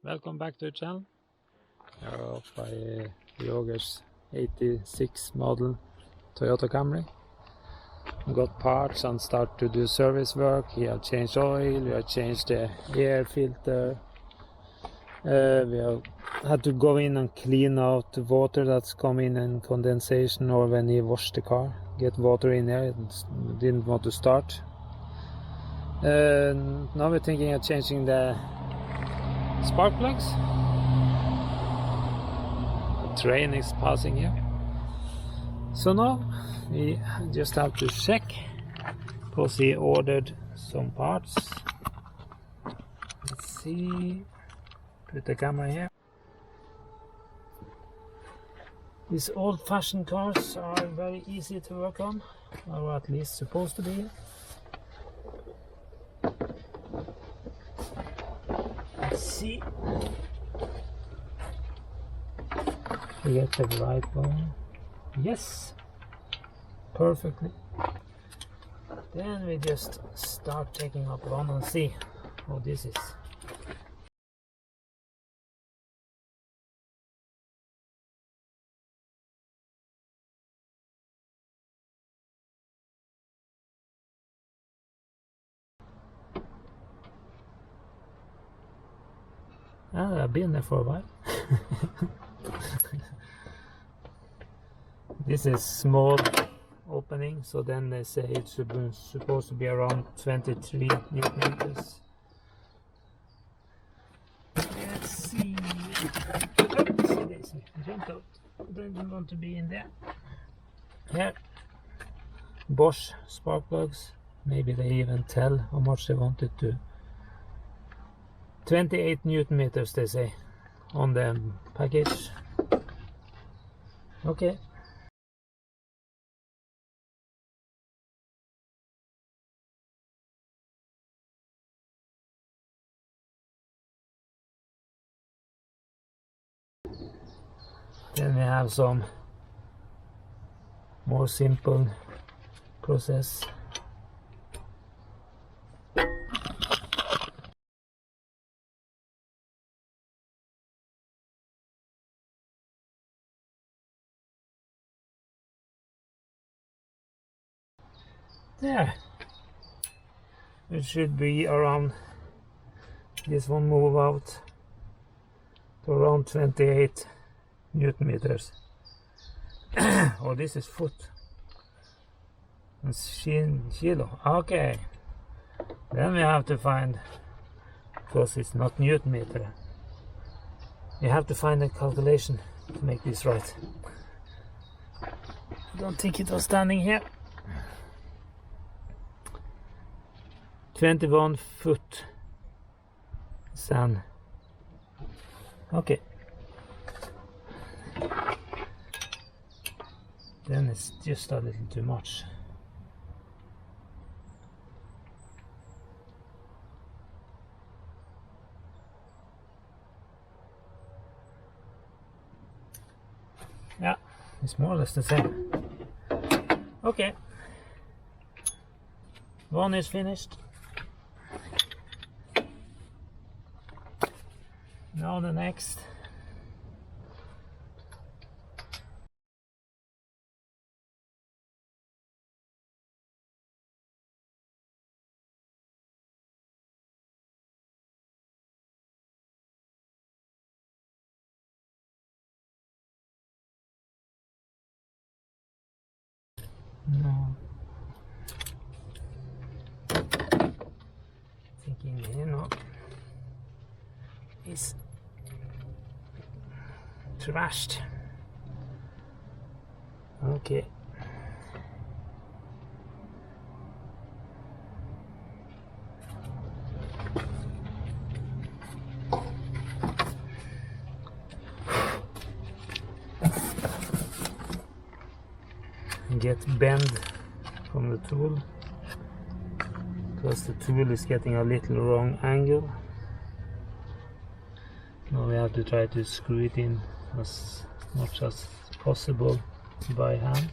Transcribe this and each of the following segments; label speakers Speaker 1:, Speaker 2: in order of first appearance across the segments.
Speaker 1: Welcome back to the channel. We're off by Roger's 86 model Toyota Camry. We got parts and start to do service work. He have changed oil, we have changed the air filter. We have had to go in and clean out the water that's coming in condensation, or when he washed the car. Get water in there, it didn't want to start. Now we're thinking of changing the spark plugs. The train is passing here. So now we just have to check, because he ordered some parts. Let's see. Put the camera here. These old-fashioned cars are very easy to work on, or at least supposed to be. Let's see. We get the right one. Yes, perfectly. Then we just start taking up one and see how this is. I've been there for a while. This is small opening, so then they say it's supposed to be around 23 Newton meters. Let's see. Oh, see, jumped out. Don't want to be in there. Here, Bosch spark plugs. Maybe they even tell how much they wanted to. 28 Newton meters, they say on the package. Okay. Then we have some more simple process. There. It should be around, this one move out to around 28 Newton meters. Oh, this is foot. It's kilo. Okay. Then we have to find, because it's not Newton meter, you have to find a calculation to make this right. I don't think it was standing here. 21 foot sand. Okay. Then it's just a little too much. Yeah, it's more or less the same. Okay. One is finished. Now the next. No. Thinking, you know, it's trashed. Okay. Get bend from the tool, because the tool is getting a little wrong angle. Now we have to try to screw it in as much as possible by hand.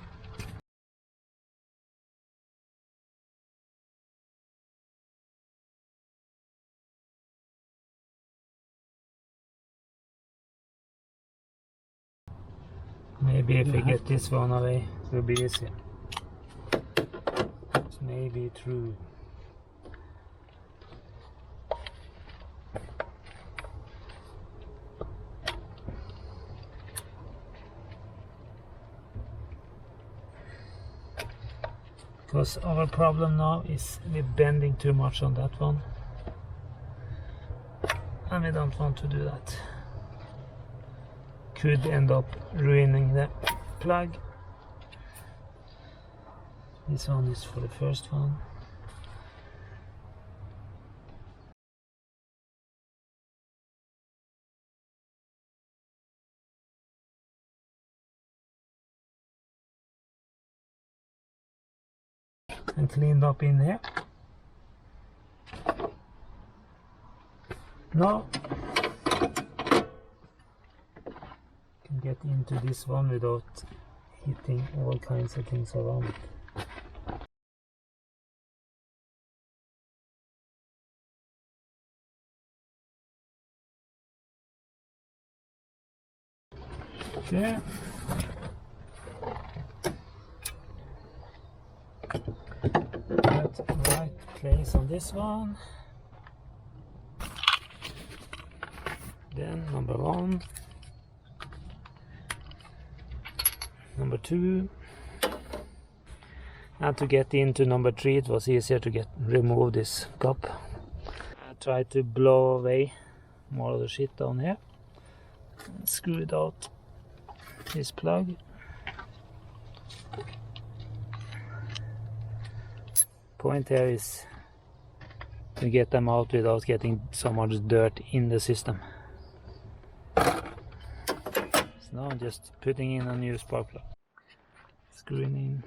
Speaker 1: Maybe if we get this one away, it will be easier. It's maybe true. Because our problem now is we're bending too much on that one. And we don't want to do that. Could end up ruining the plug. This one is for the first one. And cleaned up in here. Now can get into this one without hitting all kinds of things around it. There. Right place on this one. Then number 1. Number 2. And to get into number 3 it was easier to remove this cup. I tried to blow away more of the shit down here. And screwed out this plug. Point here is to get them out without getting so much dirt in the system. So now I'm just putting in a new spark plug. Screwing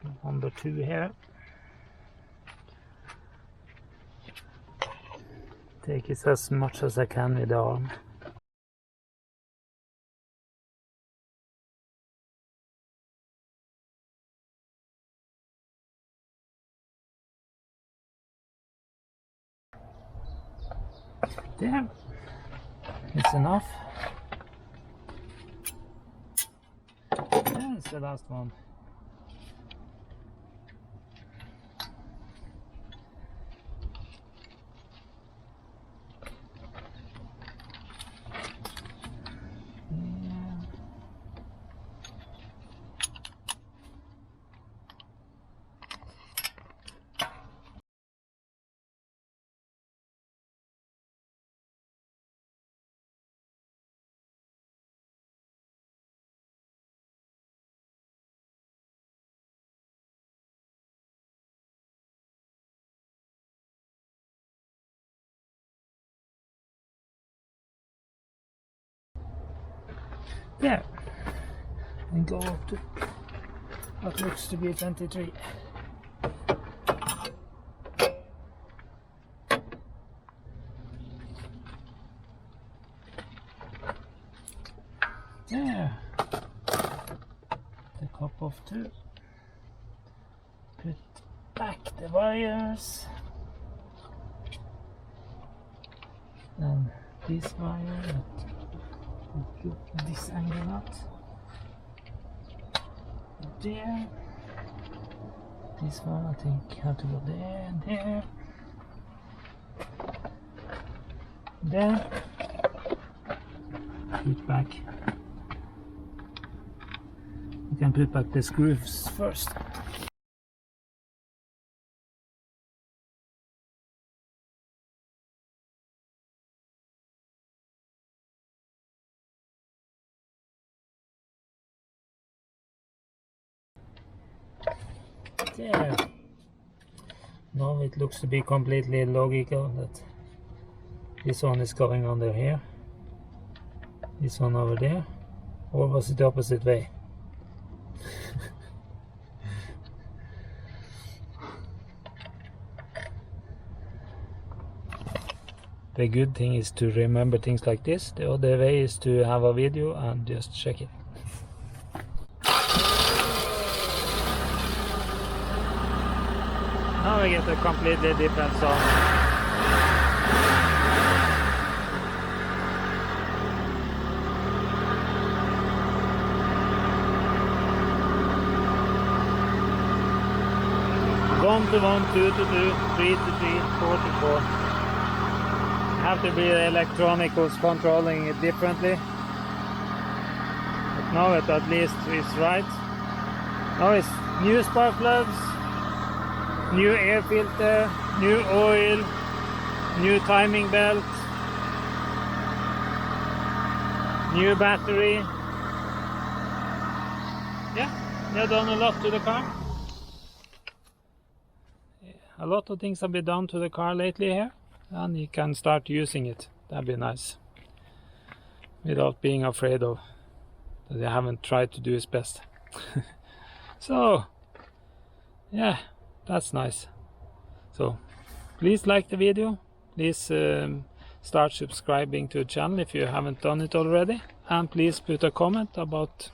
Speaker 1: in number 2 here. Take it as much as I can with the arm. There, it's enough. That's the last one. There, and go up to what looks to be 23. There, the cup of 2. Put back the wires, and this wire. This angle out there. This one I think have to go there and there. Then put back. You can put back the screws first. There. Now it looks to be completely logical that this one is going under here, this one over there, or was it the opposite way? The good thing is to remember things like this. The other way is to have a video and just check it. Now we get a completely different sound. 1 to 1, 2 to 2, 3 to 3, 4 to 4. Have to be electronic who's controlling it differently. But now it at least is right. Now it's new spark plugs, new air filter, new oil, new timing belt, new battery. Yeah, they've done a lot to the car. A lot of things have been done to the car lately here, and you can start using it. That'd be nice. Without being afraid of that they haven't tried to do its best. So, yeah, that's nice. So, please like the video. Please start subscribing to the channel if you haven't done it already. And please put a comment about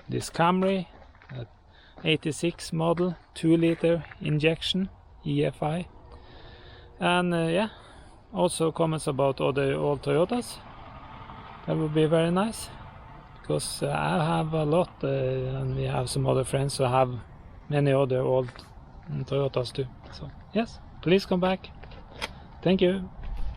Speaker 1: this Camry 86 model 2-liter injection EFI. And yeah, also comments about other old Toyotas. That would be very nice. Because I have a lot and we have some other friends who have many other old Toyotas too. So yes, please come back. Thank you.